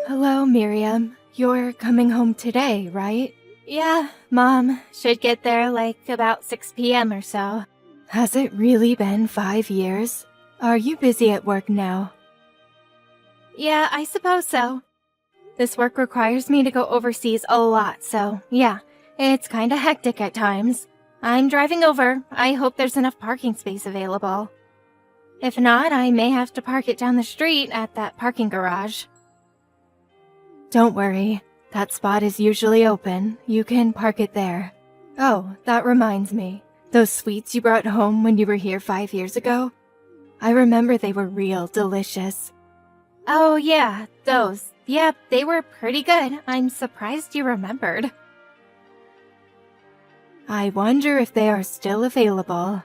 Hello, Miriam. You're coming home today, right? Yeah, Mom. Should get there about 6 p.m. or so. Has it really been 5 years? Are you busy at work now? Yeah, I suppose so. This work requires me to go overseas a lot, so yeah, it's kinda hectic at times. I'm driving over. I hope there's enough parking space available. If not, I may have to park it down the street at that parking garage. Don't worry. That spot is usually open. You can park it there. Oh, that reminds me. Those sweets you brought home when you were here 5 years ago? I remember they were real delicious. Oh yeah, those. Yep, they were pretty good. I'm surprised you remembered. I wonder if they are still available.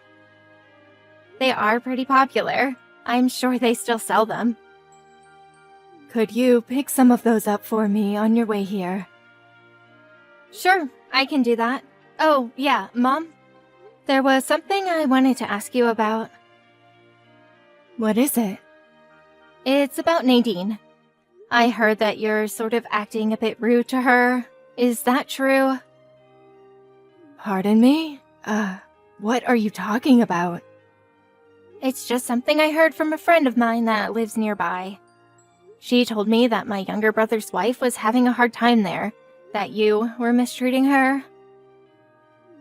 They are pretty popular. I'm sure they still sell them. Could you pick some of those up for me on your way here? Sure, I can do that. Oh, yeah, Mom? There was something I wanted to ask you about. What is it? It's about Nadine. I heard that you're sort of acting a bit rude to her. Is that true? Pardon me? What are you talking about? It's just something I heard from a friend of mine that lives nearby. She told me that my younger brother's wife was having a hard time there, that you were mistreating her.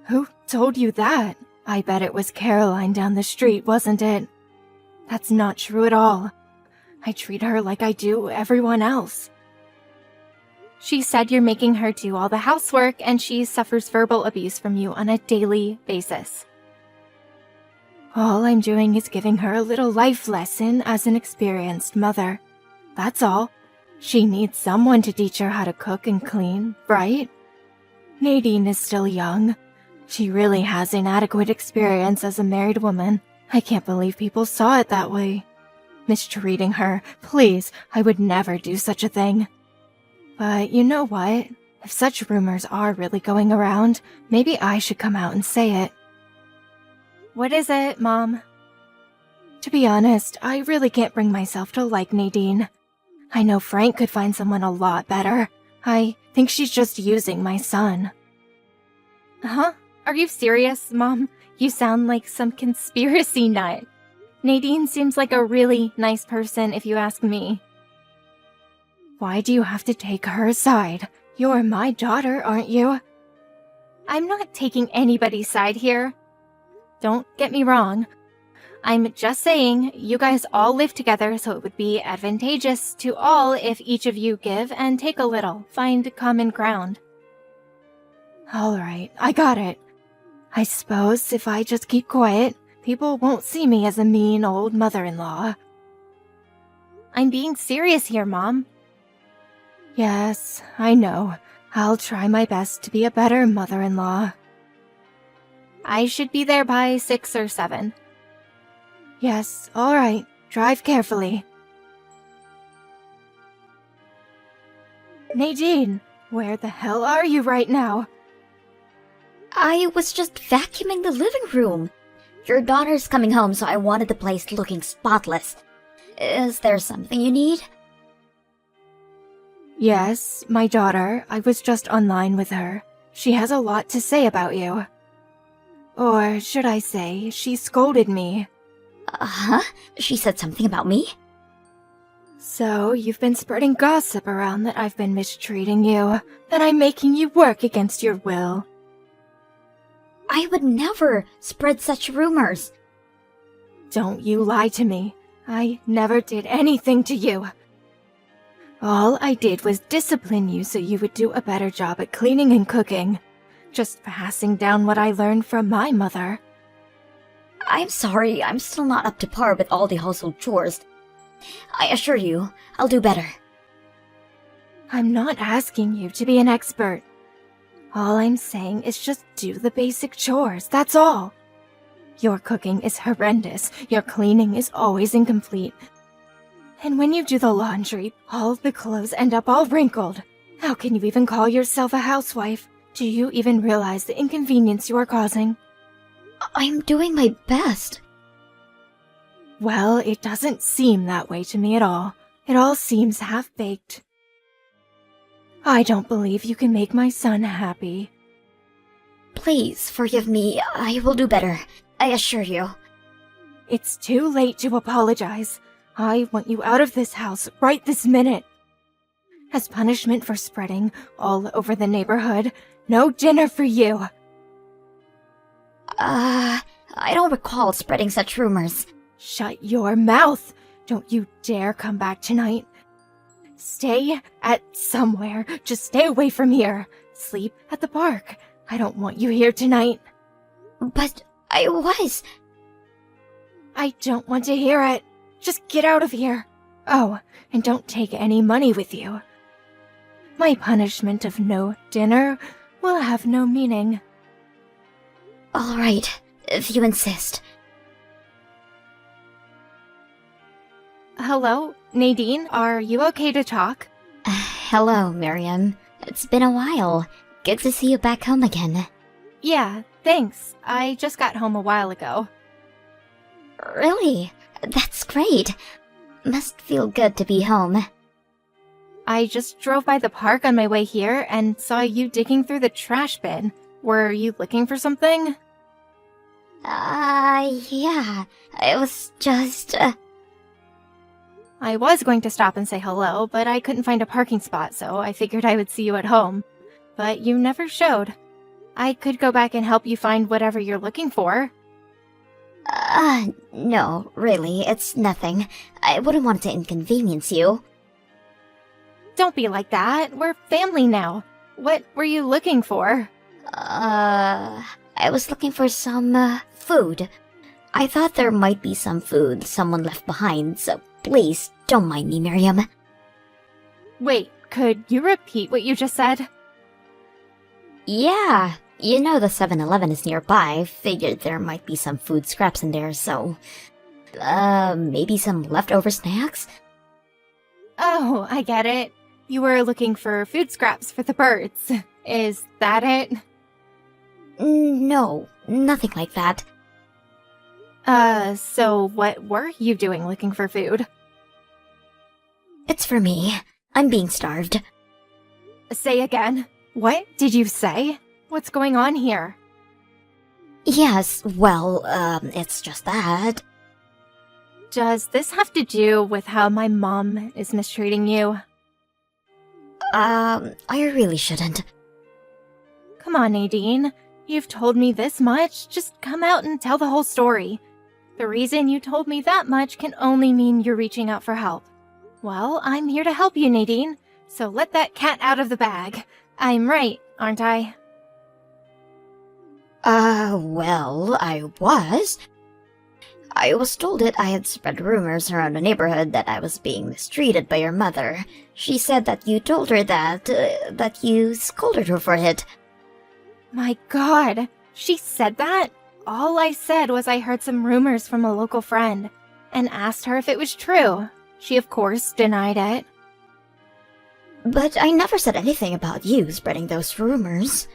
Who told you that? I bet it was Caroline down the street, wasn't it? That's not true at all. I treat her like I do everyone else. She said you're making her do all the housework and she suffers verbal abuse from you on a daily basis. All I'm doing is giving her a little life lesson as an experienced mother. That's all. She needs someone to teach her how to cook and clean, right? Nadine is still young. She really has inadequate experience as a married woman. I can't believe people saw it that way. Mistreating her, please, I would never do such a thing. But you know what? If such rumors are really going around, maybe I should come out and say it. What is it, Mom? To be honest, I really can't bring myself to like Nadine. I know Frank could find someone a lot better. I think she's just using my son. Huh? Are you serious, Mom? You sound like some conspiracy nut. Nadine seems like a really nice person if you ask me. Why do you have to take her side? You're my daughter, aren't you? I'm not taking anybody's side here. Don't get me wrong. I'm just saying, you guys all live together, so it would be advantageous to all if each of you give and take a little, find common ground. Alright, I got it. I suppose if I just keep quiet, people won't see me as a mean old mother-in-law. I'm being serious here, Mom. Yes, I know. I'll try my best to be a better mother-in-law. I should be there by 6 or 7. Yes, all right. Drive carefully. Nadine, where the hell are you right now? I was just vacuuming the living room. Your daughter's coming home, so I wanted the place looking spotless. Is there something you need? Yes, my daughter. I was just online with her. She has a lot to say about you. Or should I say, she scolded me. Huh? She said something about me? So, you've been spreading gossip around that I've been mistreating you, that I'm making you work against your will. I would never spread such rumors. Don't you lie to me. I never did anything to you. All I did was discipline you so you would do a better job at cleaning and cooking. Just passing down what I learned from my mother. I'm sorry, I'm still not up to par with all the household chores. I assure you, I'll do better. I'm not asking you to be an expert. All I'm saying is just do the basic chores, that's all. Your cooking is horrendous, your cleaning is always incomplete. And when you do the laundry, all the clothes end up all wrinkled. How can you even call yourself a housewife? Do you even realize the inconvenience you are causing? I'm doing my best. Well, it doesn't seem that way to me at all. It all seems half-baked. I don't believe you can make my son happy. Please forgive me. I will do better. I assure you. It's too late to apologize. I want you out of this house right this minute. As punishment for spreading all over the neighborhood, no dinner for you. I don't recall spreading such rumors. Shut your mouth. Don't you dare come back tonight. Stay at somewhere. Just stay away from here. Sleep at the park. I don't want you here tonight. But I was. I don't want to hear it. Just get out of here. Oh, and don't take any money with you. My punishment of no dinner will have no meaning. All right, if you insist. Hello, Nadine, are you okay to talk? Hello, Miriam. It's been a while. Good to see you back home again. Yeah, thanks. I just got home a while ago. Really? That's great. Must feel good to be home. I just drove by the park on my way here and saw you digging through the trash bin. Were you looking for something? Yeah. I was just, I was going to stop and say hello, but I couldn't find a parking spot, so I figured I would see you at home. But you never showed. I could go back and help you find whatever you're looking for. No, really, it's nothing. I wouldn't want to inconvenience you. Don't be like that. We're family now. What were you looking for? I was looking for some, food. I thought there might be some food someone left behind, so please, don't mind me, Miriam. Wait, could you repeat what you just said? Yeah, you know the 7-Eleven is nearby. Figured there might be some food scraps in there, so... maybe some leftover snacks? Oh, I get it. You were looking for food scraps for the birds. Is that it? No, nothing like that. So what were you doing looking for food? It's for me. I'm being starved. Say again. What did you say? What's going on here? Yes, well, it's just that. Does this have to do with how my mom is mistreating you? I really shouldn't. Come on, Nadine. You've told me this much. Just come out and tell the whole story. The reason you told me that much can only mean you're reaching out for help. Well, I'm here to help you, Nadine. So let that cat out of the bag. I'm right, aren't I? Well, I was. I was told that I had spread rumors around the neighborhood that I was being mistreated by your mother. She said that you told her that you scolded her for it. My God, she said that? All I said was I heard some rumors from a local friend and asked her if it was true. She, of course, denied it. But I never said anything about you spreading those rumors.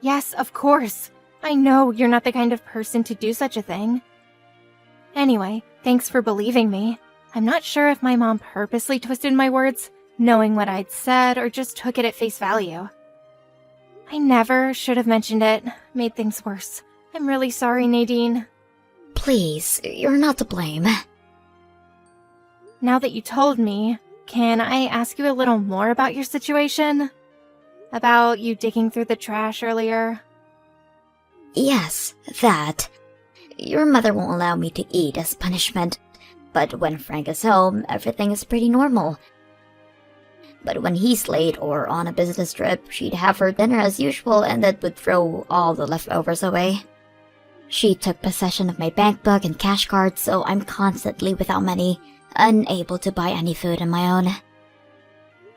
Yes, of course. I know you're not the kind of person to do such a thing. Anyway, thanks for believing me. I'm not sure if my mom purposely twisted my words, knowing what I'd said, or just took it at face value. I never should have mentioned it. Made things worse. I'm really sorry, Nadine. Please, you're not to blame. Now that you told me, can I ask you a little more about your situation? About you digging through the trash earlier? Yes, that. Your mother won't allow me to eat as punishment, but when Frank is home, everything is pretty normal. But when he's late or on a business trip, she'd have her dinner as usual and then would throw all the leftovers away. She took possession of my bank book and cash card, so I'm constantly without money, unable to buy any food on my own.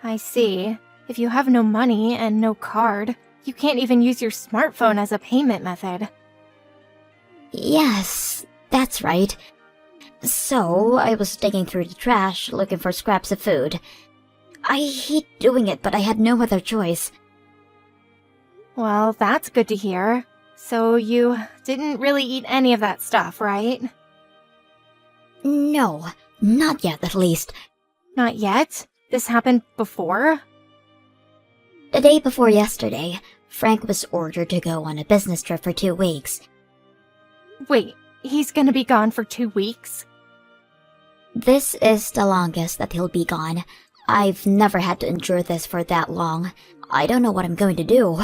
I see. If you have no money and no card, you can't even use your smartphone as a payment method. Yes, that's right. So, I was digging through the trash looking for scraps of food. I hate doing it, but I had no other choice. Well, that's good to hear. So you didn't really eat any of that stuff, right? No, not yet at least. Not yet? This happened before? The day before yesterday, Frank was ordered to go on a business trip for 2 weeks. Wait, he's gonna be gone for 2 weeks? This is the longest that he'll be gone. I've never had to endure this for that long. I don't know what I'm going to do.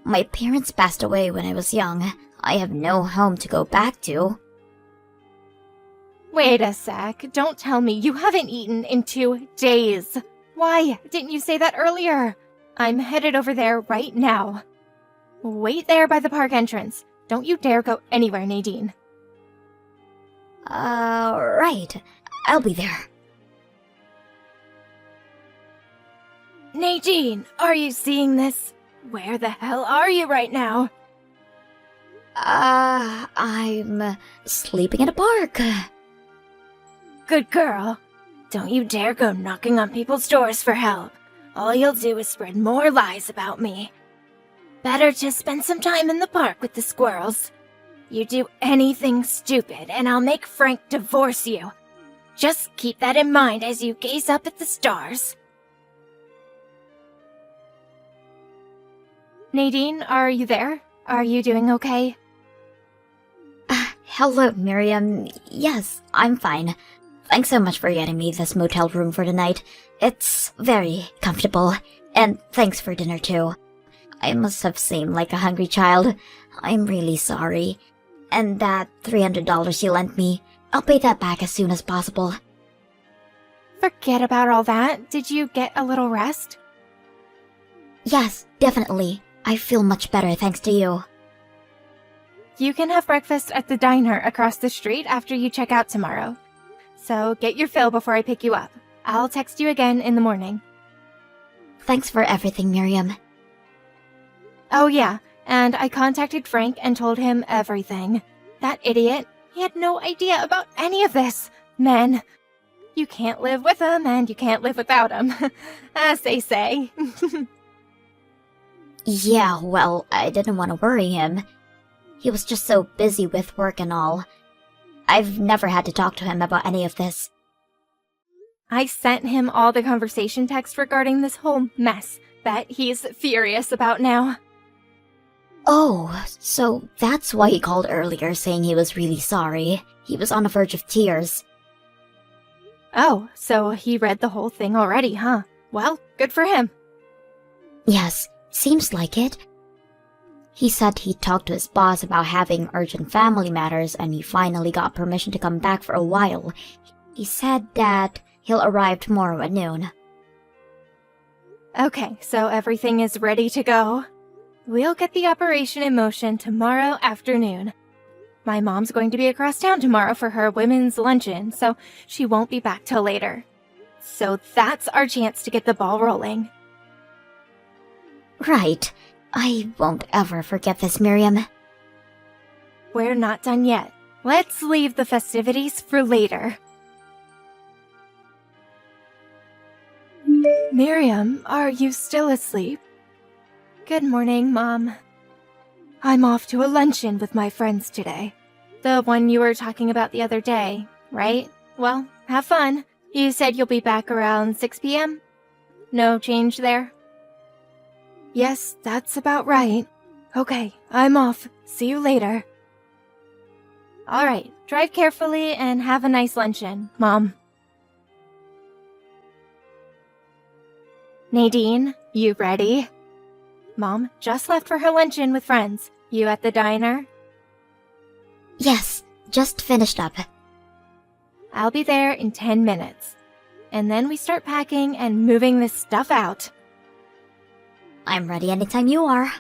My parents passed away when I was young. I have no home to go back to. Wait a sec, don't tell me you haven't eaten in 2 days. Why didn't you say that earlier? I'm headed over there right now. Wait there by the park entrance. Don't you dare go anywhere, Nadine. Right. I'll be there. Nadine, are you seeing this? Where the hell are you right now? I'm sleeping in a park. Good girl. Don't you dare go knocking on people's doors for help. All you'll do is spread more lies about me. Better to spend some time in the park with the squirrels. You do anything stupid and I'll make Frank divorce you. Just keep that in mind as you gaze up at the stars. Nadine, are you there? Are you doing okay? Hello, Miriam. Yes, I'm fine. Thanks so much for getting me this motel room for the night. It's very comfortable. And thanks for dinner, too. I must have seemed like a hungry child. I'm really sorry. And that $300 you lent me, I'll pay that back as soon as possible. Forget about all that. Did you get a little rest? Yes, definitely. I feel much better thanks to you. You can have breakfast at the diner across the street after you check out tomorrow. So get your fill before I pick you up. I'll text you again in the morning. Thanks for everything, Miriam. Oh yeah, and I contacted Frank and told him everything. That idiot, he had no idea about any of this. Men, you can't live with him and you can't live without him, as they say. Yeah, well, I didn't want to worry him. He was just so busy with work and all. I've never had to talk to him about any of this. I sent him all the conversation text regarding this whole mess that he's furious about now. Oh, so that's why he called earlier saying he was really sorry. He was on the verge of tears. Oh, so he read the whole thing already, huh? Well, good for him. Yes, seems like it. He said he talked to his boss about having urgent family matters and he finally got permission to come back for a while. He said that he'll arrive tomorrow at noon. Okay, so everything is ready to go. We'll get the operation in motion tomorrow afternoon. My mom's going to be across town tomorrow for her women's luncheon, so she won't be back till later. So that's our chance to get the ball rolling. Right. I won't ever forget this, Miriam. We're not done yet. Let's leave the festivities for later. Miriam, are you still asleep? Good morning, Mom. I'm off to a luncheon with my friends today. The one you were talking about the other day, right? Well, have fun. You said you'll be back around 6 p.m.? No change there? Yes, that's about right. Okay, I'm off. See you later. Alright, drive carefully and have a nice luncheon, Mom. Nadine, you ready? Mom just left for her luncheon with friends. You at the diner? Yes, just finished up. I'll be there in 10 minutes. And then we start packing and moving this stuff out. I'm ready anytime you are.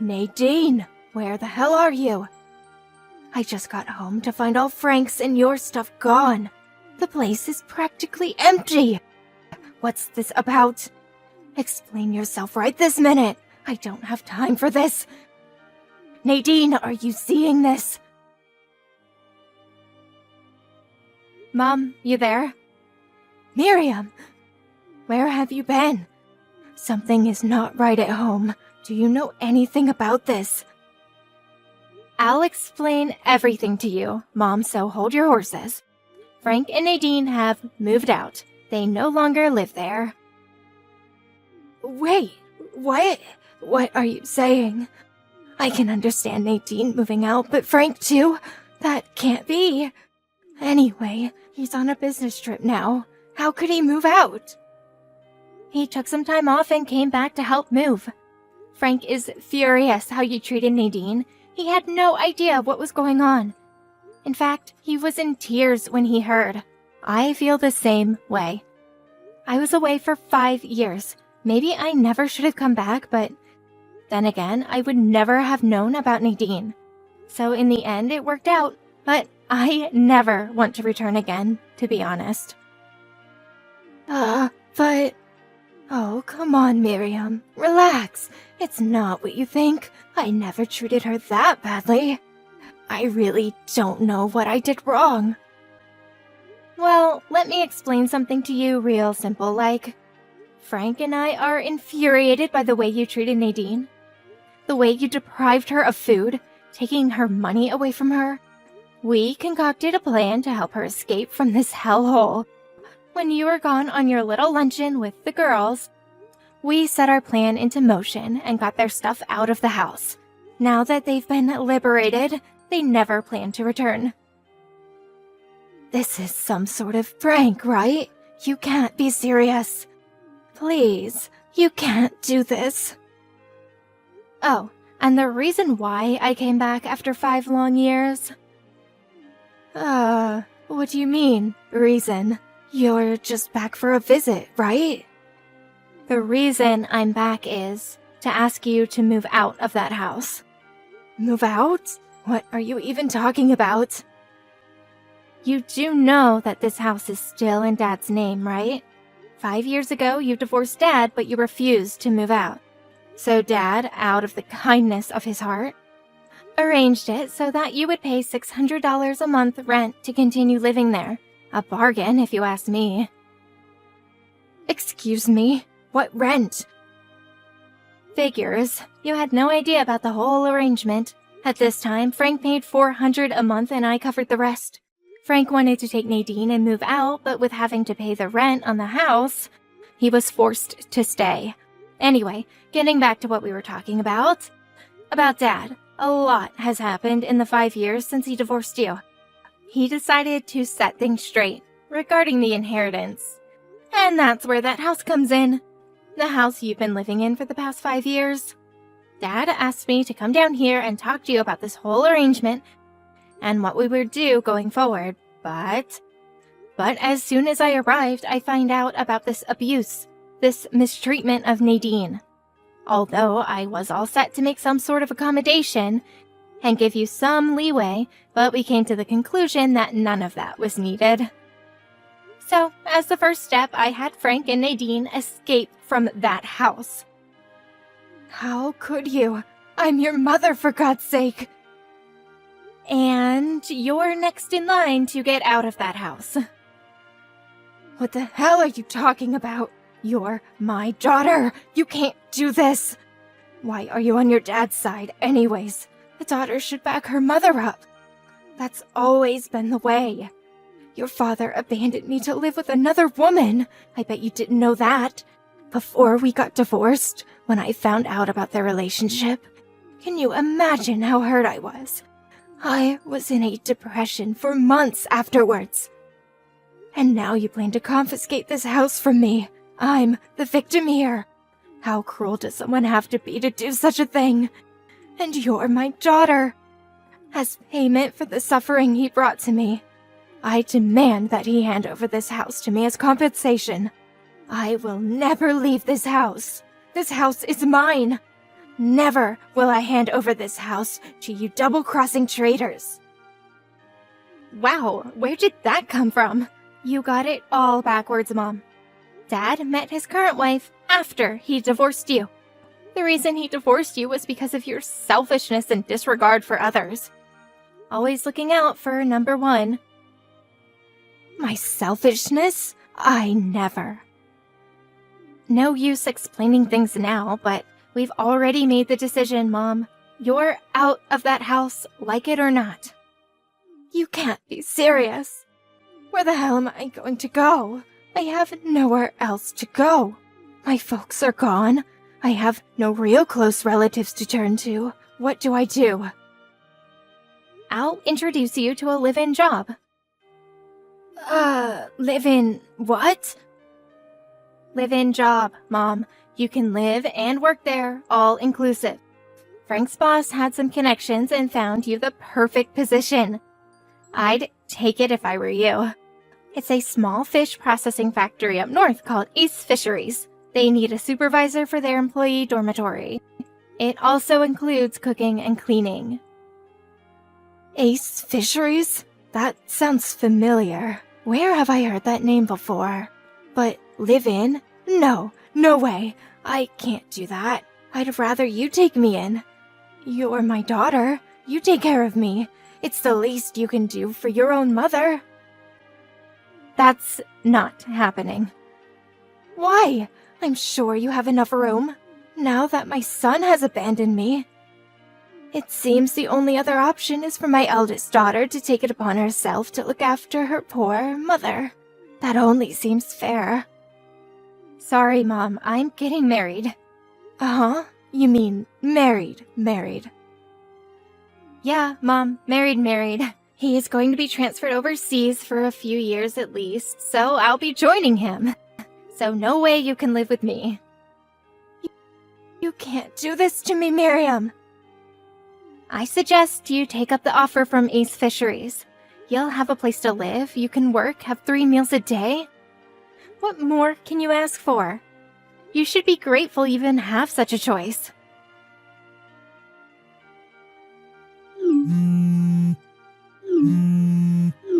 Nadine, where the hell are you? I just got home to find all Frank's and your stuff gone. The place is practically empty. What's this about? Explain yourself right this minute. I don't have time for this. Nadine, are you seeing this? Mom, you there? Miriam, where have you been? Something is not right at home. Do you know anything about this? I'll explain everything to you, Mom, so hold your horses. Frank and Nadine have moved out. They no longer live there. Wait, what? What are you saying? I can understand Nadine moving out, but Frank too? That can't be. Anyway, he's on a business trip now. How could he move out? He took some time off and came back to help move. Frank is furious how you treated Nadine. He had no idea what was going on. In fact, he was in tears when he heard. I feel the same way. I was away for 5 years. Maybe I never should have come back, but then again, I would never have known about Nadine. So in the end, it worked out, but I never want to return again, to be honest. But... Oh, come on, Miriam. Relax. It's not what you think. I never treated her that badly. I really don't know what I did wrong. Well, let me explain something to you real simple like. Frank and I are infuriated by the way you treated Nadine. The way you deprived her of food, taking her money away from her. We concocted a plan to help her escape from this hellhole. When you were gone on your little luncheon with the girls, we set our plan into motion and got their stuff out of the house. Now that they've been liberated, they never plan to return. This is some sort of prank, right? You can't be serious. Please, you can't do this. Oh, and the reason why I came back after 5 long years? What do you mean, reason? You're just back for a visit, right? The reason I'm back is to ask you to move out of that house. Move out? What are you even talking about? You do know that this house is still in Dad's name, right? 5 years ago, you divorced Dad, but you refused to move out. So Dad, out of the kindness of his heart, arranged it so that you would pay $600 a month rent to continue living there. A bargain, if you ask me. Excuse me? What rent? Figures. You had no idea about the whole arrangement. At this time, Frank paid $400 a month and I covered the rest. Frank wanted to take Nadine and move out, but with having to pay the rent on the house, he was forced to stay. Anyway, getting back to what we were talking about. About Dad. A lot has happened in the 5 years since he divorced you. He decided to set things straight regarding the inheritance. And that's where that house comes in. The house you've been living in for the past 5 years. Dad asked me to come down here and talk to you about this whole arrangement and what we would do going forward, but as soon as I arrived, I find out about this abuse, this mistreatment of Nadine. Although I was all set to make some sort of accommodation and give you some leeway, but we came to the conclusion that none of that was needed. So, as the first step, I had Frank and Nadine escape from that house. How could you? I'm your mother, for God's sake! And you're next in line to get out of that house. What the hell are you talking about? You're my daughter! You can't do this! Why are you on your dad's side, anyways? The daughter should back her mother up. That's always been the way. Your father abandoned me to live with another woman. I bet you didn't know that. Before we got divorced, when I found out about their relationship, can you imagine how hurt I was? I was in a depression for months afterwards. And now you plan to confiscate this house from me. I'm the victim here. How cruel does someone have to be to do such a thing? And you're my daughter. As payment for the suffering he brought to me, I demand that he hand over this house to me as compensation. I will never leave this house. This house is mine. Never will I hand over this house to you double-crossing traitors. Wow, where did that come from? You got it all backwards, Mom. Dad met his current wife after he divorced you. The reason he divorced you was because of your selfishness and disregard for others. Always looking out for number one. My selfishness? I never. No use explaining things now, but we've already made the decision, Mom. You're out of that house, like it or not. You can't be serious. Where the hell am I going to go? I have nowhere else to go. My folks are gone. I have no real close relatives to turn to. What do I do? I'll introduce you to a live-in job. Live-in what? Live-in job, Mom. You can live and work there, all inclusive. Frank's boss had some connections and found you the perfect position. I'd take it if I were you. It's a small fish processing factory up north called Ace Fisheries. They need a supervisor for their employee dormitory. It also includes cooking and cleaning. Ace Fisheries? That sounds familiar. Where have I heard that name before? But live in? No way. I can't do that. I'd rather you take me in. You're my daughter. You take care of me. It's the least you can do for your own mother. That's not happening. Why? I'm sure you have enough room, now that my son has abandoned me. It seems the only other option is for my eldest daughter to take it upon herself to look after her poor mother. That only seems fair. Sorry, Mom, I'm getting married. Uh-huh? You mean married. Yeah, Mom, married. He is going to be transferred overseas for a few years at least, so I'll be joining him. So no way you can live with me. You can't do this to me, Miriam. I suggest you take up the offer from Ace Fisheries. You'll have a place to live, you can work, have 3 meals a day. What more can you ask for? You should be grateful you even have such a choice.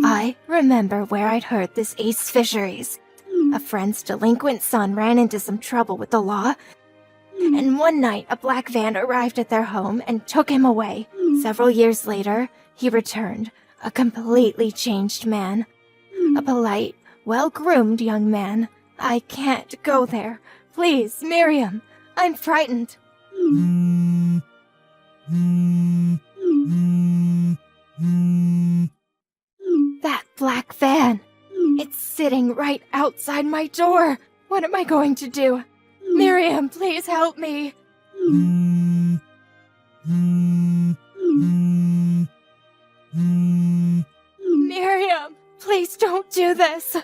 I remember where I'd heard this Ace Fisheries. A friend's delinquent son ran into some trouble with the law, and one night a black van arrived at their home and took him away. Several years later, he returned, a completely changed man. A polite, well-groomed young man. I can't go there. Please, Miriam, I'm frightened. That black van. It's sitting right outside my door. What am I going to do? Miriam, please help me. Miriam, please don't do this.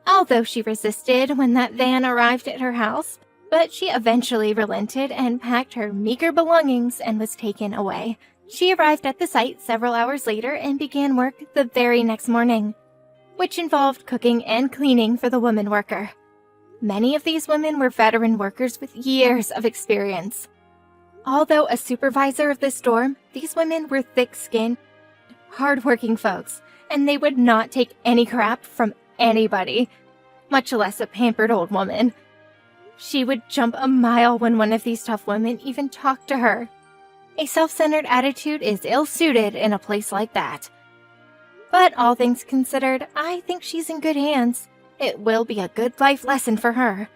Although she resisted when that van arrived at her house, but she eventually relented and packed her meager belongings and was taken away. She arrived at the site several hours later and began work the very next morning, which involved cooking and cleaning for the woman worker. Many of these women were veteran workers with years of experience. Although a supervisor of this dorm, these women were thick-skinned, hard-working folks, and they would not take any crap from anybody, much less a pampered old woman. She would jump a mile when one of these tough women even talked to her. A self-centered attitude is ill-suited in a place like that. But all things considered, I think she's in good hands. It will be a good life lesson for her.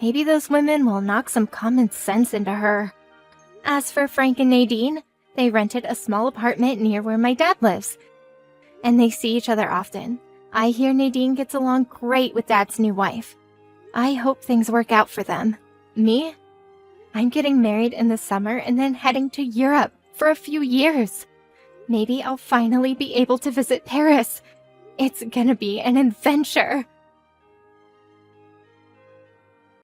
Maybe those women will knock some common sense into her. As for Frank and Nadine, they rented a small apartment near where my dad lives, and they see each other often. I hear Nadine gets along great with Dad's new wife. I hope things work out for them. Me? I'm getting married in the summer and then heading to Europe for a few years. Maybe I'll finally be able to visit Paris. It's gonna be an adventure.